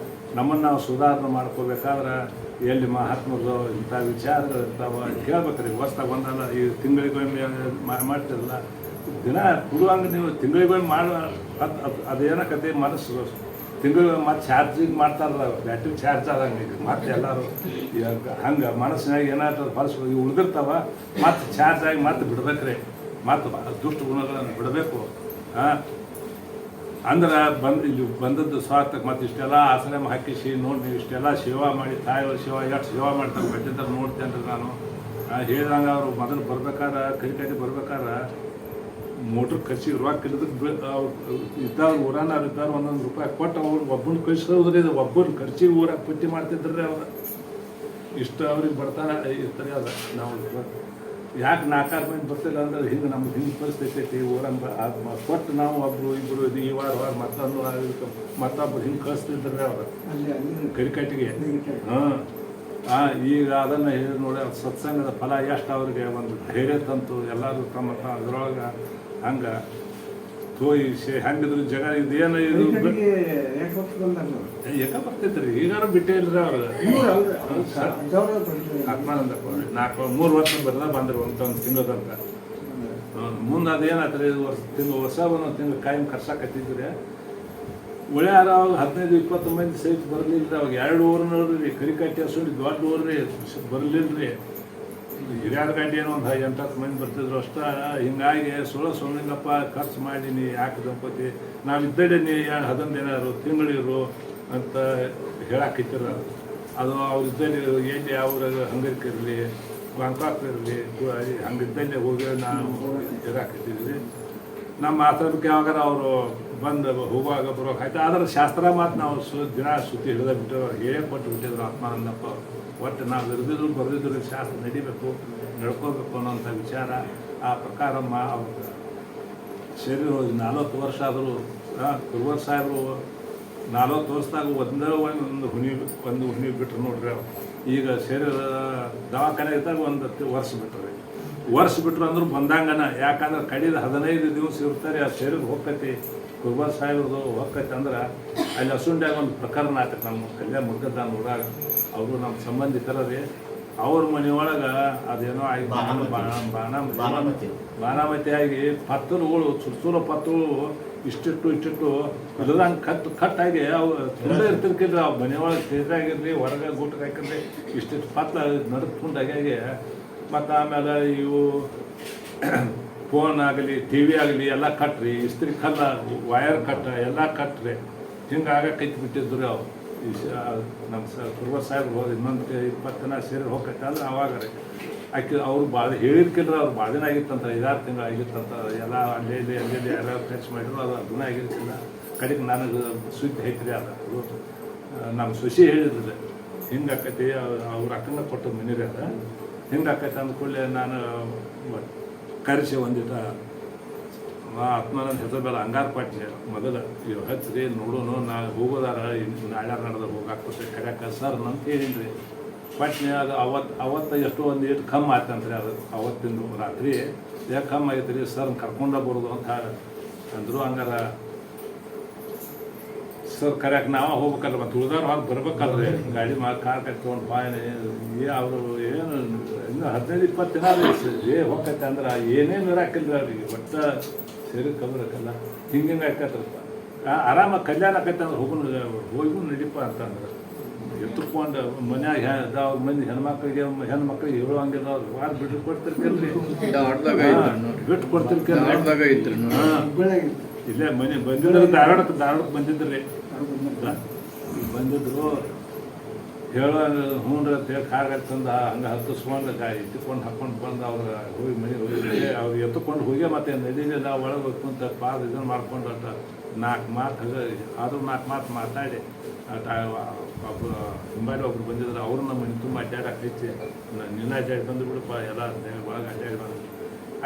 A: ನಮ್ಮನ್ನು ನಾವು ಸುಧಾರಣೆ ಮಾಡ್ಕೋಬೇಕಾದ್ರೆ ಎಲ್ಲಿ ಮಹಾತ್ಮರು ಇಂಥ ವಿಚಾರಗಳು ಇರ್ತಾವೆ ಕೇಳ್ಬೇಕ್ರಿ. ಹೊಸ್ದಾಗ ಒಂದಲ್ಲ ಈ ತಿಂಗಳಿಗೊಮ್ಮೆ ಮಾಡ್ತಿರಲ್ಲ, ದಿನ ಕೊಡುವಂಗೆ ನೀವು ತಿಂಗಳಿಗೊಮ್ಮೆ ಅದೇನಕತೆ ಮನಸ್ಸು ತಿಂಗಳಿಗೆ ಮತ್ತೆ ಚಾರ್ಜಿಗೆ ಮಾಡ್ತಾರಲ್ಲ, ಬ್ಯಾಟ್ರಿ ಚಾರ್ಜ್ ಆದಂಗೆ ಈಗ ಮತ್ತೆ ಎಲ್ಲರೂ ಹಂಗೆ ಮನಸ್ಸಿನಾಗ ಏನಾದ್ರು ಫಲ್ಸ್ ಉಳಿದಿರ್ತಾವ, ಮತ್ತೆ ಚಾರ್ಜ್ ಆಗಿ ಮತ್ತೆ ಬಿಡ್ಬೇಕ್ರಿ. ಮತ್ತು ದುಷ್ಟ ಗುಣಗಳನ್ನು ಬಿಡಬೇಕು. ಅಂದ್ರೆ ಇಲ್ಲಿ ಬಂದದ್ದು ಸ್ವಾರ್ಥಕ್ಕೆ ಮತ್ತೆ ಇಷ್ಟೆಲ್ಲ ಆಶ್ರಮ ಹಾಕಿಸಿ ನೋಡಿ ನೀವು ಇಷ್ಟೆಲ್ಲ ಸೇವಾ ಮಾಡಿ ತಾಯಿಗಳ ಸೇವಾ ಎಷ್ಟು ಸೇವಾ ಮಾಡ್ತಾರೆ ಬೆಟ್ಟಿದ್ದಾರೆ ನೋಡ್ತೇನೆ ನಾನು. ಹೇಳ್ದಂಗೆ ಅವರು ಮೊದಲು ಬರ್ಬೇಕಾದ್ರೆ ಕೈಕಾಟಿ ಬರ್ಬೇಕಾದ್ರೆ ಮೋಟ್ರ್ ಖರ್ಚಿಗೆ ರೊಕ್ಕ ಇಲ್ಲದಕ್ಕೆ ಇದ್ದವ್ರು ಊರನ್ನ ಇದ್ದವ್ರು 1 ರೂಪಾಯಿ ಕೊಟ್ಟು ಅವ್ರು ಒಬ್ಬನ ಕಳಿಸೋದ್ರಿ. ಇದು ಒಬ್ಬನ ಖರ್ಚಿಗೆ ಊರಾಗ ಪಟ್ಟಿ ಮಾಡ್ತಿದ್ರಿ ಅವ್ರು. ಇಷ್ಟು ಅವ್ರಿಗೆ ಬರ್ತಾನೆ ಇರ್ತಾರೆ. ಅದು ನಾವು ಯಾಕೆ 4-6 ಮಂದಿ ಬರ್ತಿಲ್ಲ ಅಂದ್ರೆ ಹಿಂಗೆ ನಮ್ಗೆ ಹಿಂಗೆ ಪರಿಸ್ಥಿತಿ ಐತಿ ಊರಂಗೆ. ಕೊಟ್ಟು ನಾವು ಒಬ್ಬರು ಇಬ್ಬರು ಇದು ಈ ವಾರ ಮತ್ತೊಬ್ಬರು ಹಿಂಗೆ ಕಳಿಸ್ತಿದ್ರೆ ಅವ್ರು ಕೈಕಟ್ಟಿಗೆ. ಈಗ ಅದನ್ನು ಹೇಳಿ ನೋಡಿ ಸತ್ಸಂಗದ ಫಲ ಎಷ್ಟು ಅವ್ರಿಗೆ ಒಂದು ಧೈರ್ಯ ತಂತು. ಎಲ್ಲರೂ ತಮ್ಮ ಅದರೊಳಗೆ ಹಂಗೆ ಹೆಂಗಿದ್ರು ಜಗ ಇದೇನು ಇದು ಯಾಕೆ ಬರ್ತೈತ್ರಿ. ಈಗಾರು ಬಿಟ್ಟೇ ಇಲ್ರಿ ಅವ್ರು. ಆತ್ಮಾನಂದ 3 ವರ್ಷ ಬಂದ್ರು ಒಂದು ತಿಂಗಳದಂತ. ಮುಂದೆ ಅದೇನಾಗ್ತದೆ ವರ್ಷ ಒಂದೊಂದು ತಿಂಗಳು ಕಾಯಂ ಖರ್ಚಾಕತ್ತಿದ್ರೆ ಉಳ್ಯಾರ ಅವಾಗ 15-20 ಮಂದಿ ಸಹಿತ ಬರಲಿಲ್ಲ. ಅವಾಗ 2 ಊರಿನವ್ರಿ ಕರಿಕಟ್ಟಿ ಹಸುಂಡಿ ದೊಡ್ಡ ಊರ್ರಿ ಬರಲಿಲ್ಲರಿ. ಹಿರಿಯರ ಗಂಟೆ ಏನೋ ಒಂದು 8-10 ಮಂದಿ ಬರ್ತಿದ್ರು ಅಷ್ಟ. ಹಿಂಗಾಗಿ ಸುಮ್ಮನಿಂಗಪ್ಪ ಖರ್ಚು ಮಾಡಿ ನೀ ಯಾಕೆ ದಂಪತಿ ನಾವು ಇದ್ದಡೆ ನೀ 15 ಏನಾರು ತಿಂಗಳಿರು ಅಂತ ಹೇಳಾಕಿತ್ತಿರ. ಅದು ಅವ್ರು ಇದ್ದಲ್ಲಿ ಎಲ್ಲಿ ಅವ್ರಾಗ ಹಂಗರಿಕೆ ಇರಲಿ ಬ್ಯಾಂಕಾಕ್ ಇರಲಿ ಹಂಗಿದ್ದಲ್ಲಿ ಹೋಗಿ ನಾವು ಇರಾಕಿದ್ದೀವಿ. ನಮ್ಮ ಆಶ್ರಮಕ್ಕೆ ಯಾವಾಗಾರ ಅವರು ಬಂದು ಹೋಗುವಾಗ ಬರೋಕೆ ಆಯ್ತು. ಆದ್ರೆ ಶಾಸ್ತ್ರ ಮಾತು ನಾವು ದಿನ ಸುತ್ತಿ ಹಿಡಿದ ಬಿಟ್ಟು ಹೇಳೇ ಕೊಟ್ಟು ಬಿಟ್ಟಿದ್ರು ಆತ್ಮಾನಂದಪ್ಪ. ಒಟ್ಟು ನಾವು ಇರಿದಿದ್ರು ಬರೆದಿದ್ರು ಶಾಸ್ತ್ರ ನಡಿಬೇಕು ನಡ್ಕೋಬೇಕು ಅನ್ನೋಂಥ ವಿಚಾರ. ಆ ಪ್ರಕಾರ ಅವ್ರು ಸೇರಿ 40 ವರ್ಷ ಆದರೂ ಕುರುವರ್ ಸಾಹೇಬರು 40 ವರ್ಷದಾಗ ಒಂದು ಹುಣಿ ಬಿಟ್ರು ನೋಡ್ರಿ. ಅವ್ರು ಈಗ ಸೇರಿ ದವಾಖಾನೆ ಇದ್ದಾಗ 1 ವರ್ಷ ಬಿಟ್ರಿ. ವರ್ಷ ಬಿಟ್ರು ಅಂದ್ರೂ ಬಂದಂಗನ. ಯಾಕಂದ್ರೆ ಕಡಿದ 15 ದಿವಸ ಇರ್ತಾರೆ. ಆ ಸೇರಿದ ಹೋಗ್ತೈತಿ ಕುರುಬರ್ ಸಾಹೇಬ್ರದು ಹೋಗ್ತೈತೆ ಅಂದ್ರೆ ಅಲ್ಲಿ ಹಸುಂಡ್ಯಾಗ ಒಂದು ಪ್ರಕರಣ ಆಗ್ತೈತೆ. ನಮ್ಮ ಕಲ್ಯಾಣ ಮುರ್ಗದಾನ ಊರಾಗ ಅವರು ನಮ್ಮ ಸಂಬಂಧಿಕರ ರೀ. ಅವ್ರ ಮನೆಯೊಳಗೆ ಅದೇನೋ ಆಗಿ ಬಾಣಾಮತಿ ಆಗಿ ಪತ್ತರುಗಳು ಸುರು ಪತ್ತರುಗಳು ಇಷ್ಟಿಟ್ಟು ಇಲ್ಲದಂಗೆ ಕಟ್ಟಾಗಿ ಅವು ತುಂಬ ಇರ್ತಿರ್ಕಿಲ್ರಿ ಅವು ಮನೆಯೊಳಗೆ ಸೇರಿಯಾಗಿರಲಿ ಹೊರಗೆ ಗೂಟಕ್ಕೆ ಹಾಕಿರ್ಲಿ ಇಷ್ಟಿಟ್ಟು ಪತ್ಲ ನಡ್ಕೊಂಡಾಗಿ ಮತ್ತು ಆಮೇಲೆ ಇವು ಫೋನ್ ಆಗಲಿ ಟಿ ವಿ ಆಗಲಿ ಎಲ್ಲ ಕಟ್ರಿ ಇಸ್ತ್ರಿ ಕಲ್ಲ ವಯರ್ ಕಟ್ಟ ಎಲ್ಲ ಕಟ್ರಿ ಹಿಂಗಾಗ ಕೈತಿ ಬಿಟ್ಟಿದ್ರು ಅವು ನಮ್ಮ ಕುರ್ಬ ಸಾಹೇಬ್ರು ಹೋದ ಇನ್ನೊಂದು 20 ದಿನ ಸೇರಿ ಹೋಗತ್ತೆ ಅಂದ್ರೆ ಅವಾಗ ರೀ ಆಕೆ ಅವ್ರು ಭಾಳ ಹೇಳಿರ್ಕಿಲ್ರ ಅವ್ರು ಭಾಳ ದಿನ ಆಗಿತ್ತಂತ 5-6 ತಿಂಗಳು ಆಗಿತ್ತಂತ ಎಲ್ಲ ಅಲ್ಲೇ ಎಲ್ಲ ಖರ್ಚು ಮಾಡಿದ್ರು ಅದು ಅದನ್ನ ಆಗಿರ್ತಿಲ್ಲ ಕಡೆಗೆ ನನಗೆ ಸುದ್ದಿ ಐತ್ರಿ ಅದು ನಮ್ಮ ಸೊಸಿ ಹೇಳಿದ್ರೆ ಹಿಂಗೆ ಆಕೈತಿ ಅವ್ರ ಅಕ್ಕನ ಕೊಟ್ಟು ಮನೆರಿ ಅದ ಹಿಂಗೆ ಆಕೈತೆ ಅಂದ್ಕೊಳ್ಳಿ ನಾನು ಕರೆಸಿ ಒಂದಿಟ ಆತ್ಮನಂದ ಹೆಸರು ಬೇಡ ಅಂಗಾರ ಪಾಟ್ನೆ ಮೊದಲು ಇವು ಹಚ್ಚಿರಿ ನೋಡೋನು ನಾ ಹೋಗೋದಾರ ನಾಳೆ ನಡೆದ ಹೋಗಾಕ್ಬಿಟ್ಟೆ ಕರ್ಯಾಕ ಸರ್ ಅಂತ ಹೇಳಿದ್ರಿ ಪಾಟ್ನೆ ಅದು ಅವತ್ತು ಎಷ್ಟೋ ಒಂದು ಏಟು ಕಮ್ಮಿ ಆಯ್ತಂತ್ರಿ ಅದು ಅವತ್ತಿನ ರಾತ್ರಿ ಯಾಕೆ ಕಮ್ಮಿ ಆಗೈತೆ ರೀ ಸರ್ ಕರ್ಕೊಂಡ ಬರೋದು ಅಂತ ಅಂದರು ಹಂಗಾರ ಸರ್ ಕರ್ಯಾಕೆ ನಾವು ಹೋಗ್ಬೇಕಲ್ಲ ಮತ್ತು ಉಳಿದವ್ರು ಹೊರಗೆ ಬರ್ಬೇಕಲ್ರಿ ಗಾಡಿ ಕಾರ್ ತೊಗೊಂಡು ಬಾಯನೆ ಅವರು ಏನು ಇನ್ನು 15-20 ದಿನ ಹೋಗ್ತೈತೆ ಅಂದ್ರೆ ಏನೇನು ಇರಾಕಿಲ್ಲ ಅವ್ರಿಗೆ ಒಟ್ಟು ಸೇರಿ ಕಬರಕ್ಕಲ್ಲ ಹಿಂಗೆ ಆಕೈತ್ರಪ್ಪ ಆರಾಮಾಗಿ ಕಲ್ಯಾಣ ಆಕೈತೆ ಅಂದ್ರೆ ಹೋಗಿ ನಡೀಪ ಅಂತಂದ್ರೆ ಎತ್ತುಕೊಂಡು ಮನ್ಯಾಗ ಅವ್ರ ಮಂದಿ ಹೆಣ್ಮಕ್ಳಿಗೆ ಹೇಳುವಂಗಿಲ್ಲ ಅವ್ರು ವಾರ ಬಿಟ್ಟು ಕೊಡ್ತಿರ್ಕಲ್ರಿ ಬಿಟ್ಟು ಕೊಡ್ತಿರ್ಕಲ್ರಿ ಇಲ್ಲೇ ಮನೆ ಬಂದಿದ್ರು ಧಾರವಾಡಕ್ಕೆ ಬಂದಿದ್ರಿ ಬಂದಿದ್ರು ಹೇಳೋ ಹ್ಞೂನ್ರಿ ಅಂತ ಹೇಳಿ ಕಾರ್ ತಂದು ಹಂಗೆ ಹತ್ತಿಸ್ಕೊಂಡು ಎತ್ತುಕೊಂಡು ಹಾಕ್ಕೊಂಡು ಬಂದು ಅವ್ರು ಹೋಗಿ ಮನೆ ಹೋಗಿ ಅವ್ರು ಎತ್ತುಕೊಂಡು ಹೋಗಿ ಮತ್ತೆ ನದಿಲಿಲ್ಲ ಒಳಗೆ ಕುಂತ ಪಾದ ಇದನ್ನು ಮಾಡ್ಕೊಂಡು ಅಷ್ಟ 4 ಮಾತು ಆದರೂ 4 ಮಾತು ಮಾತಾಡಿ ಒಬ್ಬರು ಹಿಂಬಾಡಿ ಒಬ್ರು ಬಂದಿದ್ರು ಅವ್ರು ನಮ್ಮ ಮನೆ ತುಂಬ ಅಡ್ಡಾಡಕ್ಕೆ ಹೆಚ್ಚಿ ನಿನ್ನ ಅಡ್ಡಾಡಿ ಬಂದು ಬಿಡಪ್ಪ ಎಲ್ಲ ಒಳಗೆ ಅಡ್ಡಾಡಿ ಬಂದು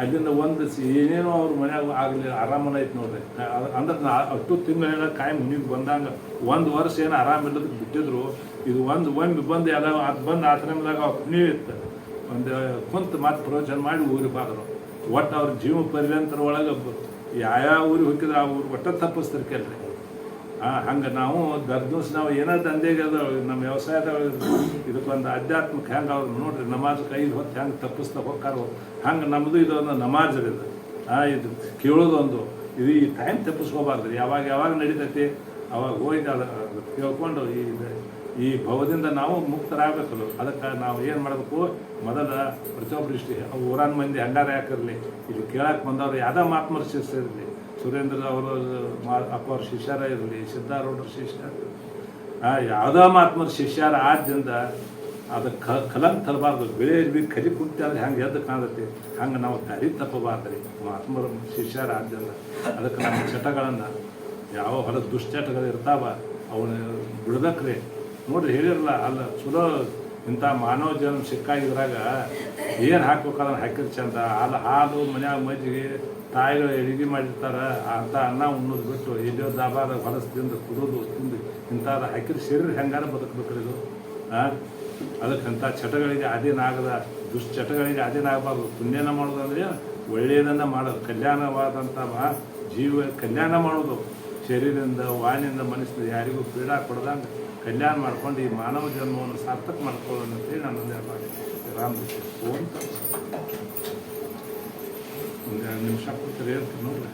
A: ಅಲ್ಲಿಂದ ಒಂದು ಏನೇನೋ ಅವ್ರ ಮನ್ಯಾಗ ಆಗಲಿ ಆರಾಮನ ಐತೆ ನೋಡ್ರಿ ಅಂದ್ರೆ ಅಷ್ಟು ತಿಂಗಳ ಕಾಯಿ ಮುನಿಗೆ ಬಂದಂಗೆ 1 ವರ್ಷ ಏನು ಆರಾಮಿಲ್ಲದಕ್ಕೆ ಬಿಟ್ಟಿದ್ರು ಇದು ಒಮ್ಮೆ ಬಂದು ಎಲ್ಲ ಅದು ಬಂದು ಆ ಟೈಮ್ದಾಗ ಪುಣ್ಯ ಇತ್ತು ಒಂದು ಕುಂತು ಮಾತು ಪ್ರವಚನ ಮಾಡಿ ಊರಿಗೆ ಬಾದ್ರು ಒಟ್ಟು ಅವ್ರ ಜೀವ ಪರ್ಯಂತರ ಒಳಗೆ ಯಾವ ಊರಿಗೆ ಹೋಗಿದ್ರೆ ಆ ಊರು ಒಟ್ಟು ತಪ್ಪಿಸ್ತಿರ್ಕಲ್ರಿ ಹಂಗೆ ನಾವು ದರ್ದಿವ್ಸ ನಾವು ಏನೋ ದಂಧೆಗೆ ಅದು ನಮ್ಮ ವ್ಯವಸಾಯದ ಇದಕ್ಕೊಂದು ಆಧ್ಯಾತ್ಮಿಕ ಹೆಂಗೆ ಅವ್ರು ನೋಡ್ರಿ ನಮಾಜಕ್ಕೆ 5 ಹೊತ್ತು ಹೆಂಗೆ ತಪ್ಪಿಸ್ತಾ ಹೋಗ್ತಾರೋ ಹಂಗೆ ನಮ್ಮದು ಇದೊಂದು ನಮಾಜ್ ಇದು ಇದು ಕೇಳೋದೊಂದು ಇದು ಈ ಟೈಮ್ ತಪ್ಪಿಸ್ಕೋಬಾರ್ದು ರೀ ಯಾವಾಗ ನಡೀತೈತಿ ಅವಾಗ ಹೋಗಿ ಅದು ಕೇಳ್ಕೊಂಡು ಈ ಭವದಿಂದ ನಾವು ಮುಕ್ತರಾಗಬೇಕಲ್ಲ ಅದಕ್ಕೆ ನಾವು ಏನು ಮಾಡಬೇಕು ಮೊದಲ ಪ್ರತಿಯೊಬ್ಬರು ಇಷ್ಟು ಊರಾನ ಮಂದಿ ಹಂಗಾರ ಯಾಕಿರಲಿ ಇಲ್ಲಿ ಕೇಳಕ್ಕೆ ಬಂದವ್ರು ಯಾವುದೋ ಮಾತ್ಮರ ಶಿಷ್ಯರಿರಲಿ ಸುರೇಂದ್ರ ಅವರು ಅಪ್ಪ ಅವ್ರ ಶಿಷ್ಯರ ಇರಲಿ ಸಿದ್ಧಾರೂಢರ ಶಿಷ್ಯ ಯಾವುದೋ ಮಾತ್ಮರ ಶಿಷ್ಯರ ಆದ್ದರಿಂದ ಅದಕ್ಕೆ ಕಲಂಕ ತರಬಾರ್ದು ಬೆಳೆ ಕಲಿ ಕುಂತಾದ್ರೆ ಹೆಂಗೆ ಎದ್ದು ಕಾಣತ್ತೆ ಹಂಗೆ ನಾವು ದಾರಿ ತಪ್ಪಬಾರ್ದು ರೀ ಮಾತ್ಮರ ಶಿಷ್ಯರ ಆದ್ದರಿಂದ ಅದಕ್ಕೆ ನಮ್ಮ ಚಟಗಳನ್ನು ಯಾವ ಹೊಲದ ದುಶ್ಚಟಗಳು ಇರ್ತಾವ ಅವನ್ನ ಬಿಡ್ಬೇಕ್ರಿ ನೋಡ್ರಿ ಹೇಳಿರಲ್ಲ ಅಲ್ಲ ಚಲೋ ಇಂಥ ಮಾನವ ಜನ್ಮ ಸಿಕ್ಕಾಗಿದ್ರಾಗ ಏನು ಹಾಕ್ಬೇಕು ಅದನ್ನು ಹಾಕಿದ್ರೆ ಚಂದ ಹಾಲು ಮನ್ಯಾಗ ಮಜ್ಜಿಗೆ ತಾಯಿಗಳು ಅಡುಗೆ ಮಾಡಿರ್ತಾರೆ ಅಂಥ ಅನ್ನ ಉಣ್ಣೋದು ಬಿಟ್ಟು ಎಲ್ಲೋ ದಾಬಾದ ಹೊಲಸು ತಿಂದು ಕುಡೋದು ತಿಂದು ಇಂಥದ್ದು ಹಾಕಿದ್ರೆ ಶರೀರ ಹೆಂಗಾರ ಬದುಕಬೇಕ್ರಿ ಇದು ಅದಕ್ಕೆ ಅಂಥ ಚಟಗಳಿಗೆ ಅಧೀನಾಗದ ದುಶ್ಚಟಗಳಿಗೆ ಅಧೀನಾಗಬಾರ್ದು ಪುಣ್ಯನ ಮಾಡೋದು ಅಂದರೆ ಒಳ್ಳೆಯದನ್ನು ಮಾಡೋದು ಕಲ್ಯಾಣವಾದಂಥ ಜೀವ ಕಲ್ಯಾಣ ಮಾಡೋದು ಶರೀರದಿಂದ ವಾಣಿಯಿಂದ ಮನಸ್ಸಿಂದ ಯಾರಿಗೂ ಪೀಡಾ ಕೊಡ್ದಂಗೆ ಕಲ್ಯಾಣ ಮಾಡ್ಕೊಂಡು ಈ ಮಾನವ ಜನ್ಮವನ್ನು ಸಾರ್ಥಕ ಮಾಡ್ಕೊಳ್ಳೋಣ ಅಂತೇಳಿ ನಾನು ಮಾಡಿ ರಾಮದೇಶ ಅಂತ ಒಂದು 2 ನಿಮಿಷ ಕೊಡ್ತಾರೆ ನೋಡ್ರಿ